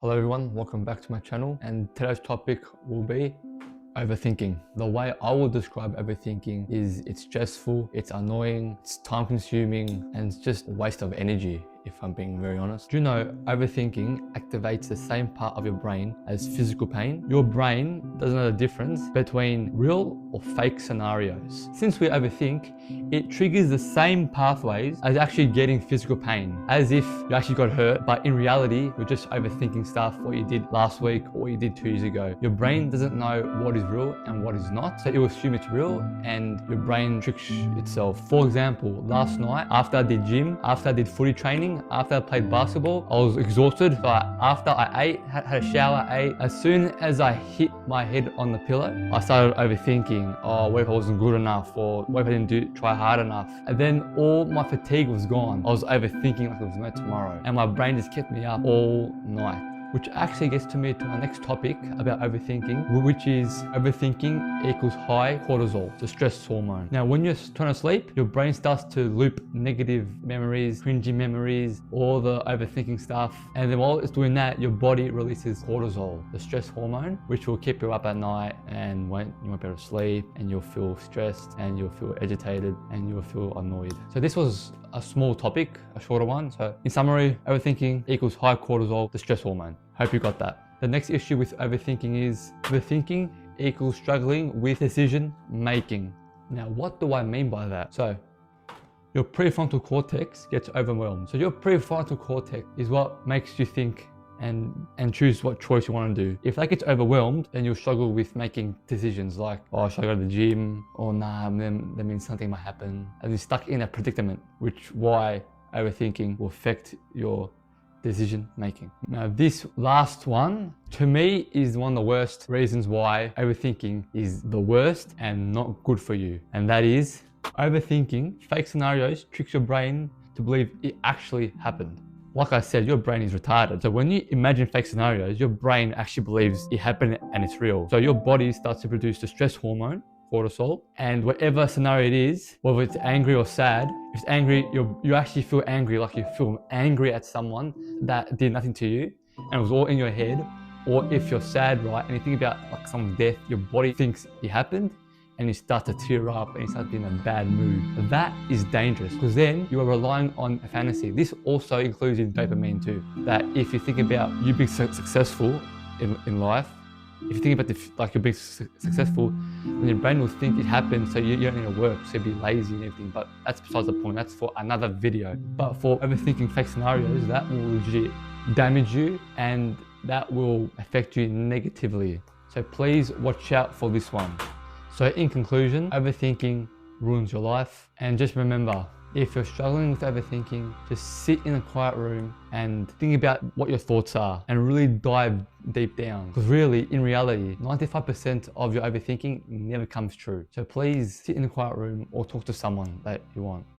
Hello everyone, welcome back to my channel, and today's topic will be overthinking. The way I will describe overthinking is it's stressful, it's annoying, it's time consuming, and it's just a waste of energy, if I'm being very honest. Do you know overthinking activates the same part of your brain as physical pain? Your brain doesn't know the difference between real or fake scenarios. Since we overthink, it triggers the same pathways as actually getting physical pain, as if you actually got hurt, but in reality, you're just overthinking stuff, what you did last week or what you did 2 years ago. Your brain doesn't know what is real and what is not, so it will assume it's real and your brain tricks itself. For example, last night, after I did gym, after I did footy training, after I played basketball, I was exhausted, so after I ate, had a shower, ate, as soon as I hit my head on the pillow, I started overthinking, oh, what if I wasn't good enough, or what if I didn't try hard enough? And then all my fatigue was gone. I was overthinking like there was no tomorrow, and my brain just kept me up all night. Which actually gets to me to my next topic about overthinking, which is overthinking equals high cortisol, the stress hormone. Now, when you're trying to sleep, your brain starts to loop negative memories, cringy memories, all the overthinking stuff. And then while it's doing that, your body releases cortisol, the stress hormone, which will keep you up at night and you won't be able to sleep, and you'll feel stressed and you'll feel agitated and you'll feel annoyed. So this was a small topic, a shorter one. So in summary, overthinking equals high cortisol, the stress hormone. Hope you got that. The next issue with overthinking is overthinking equals struggling with decision making. Now, what do I mean by that? So your prefrontal cortex gets overwhelmed. So your prefrontal cortex is what makes you think and choose what choice you want to do. If that gets overwhelmed, then you'll struggle with making decisions like, oh, should I go to the gym? Or nah, then that means something might happen. And you're stuck in a predicament, which why overthinking will affect your decision making. Now, this last one, to me, is one of the worst reasons why overthinking is the worst and not good for you. And that is overthinking fake scenarios tricks your brain to believe it actually happened. Like I said, your brain is retarded. So when you imagine fake scenarios, your brain actually believes it happened and it's real. So your body starts to produce the stress hormone, cortisol, and whatever scenario it is, whether it's angry or sad, if it's angry, you actually feel angry, like you feel angry at someone that did nothing to you and it was all in your head. Or if you're sad, right, and you think about like someone's death, your body thinks it happened, and you start to tear up and you start to be in a bad mood. That is dangerous because then you are relying on a fantasy. This also includes in dopamine too. That if you think about you being successful in life, if you think about like you're being successful, then your brain will think it happened, so you don't need to work, so you'll be lazy and everything. But that's besides the point. That's for another video. But for overthinking fake scenarios, that will legit damage you and that will affect you negatively. So please watch out for this one. So in conclusion, overthinking ruins your life. And just remember, if you're struggling with overthinking, just sit in a quiet room and think about what your thoughts are and really dive deep down. Because really, in reality, 95% of your overthinking never comes true. So please sit in a quiet room or talk to someone that you want.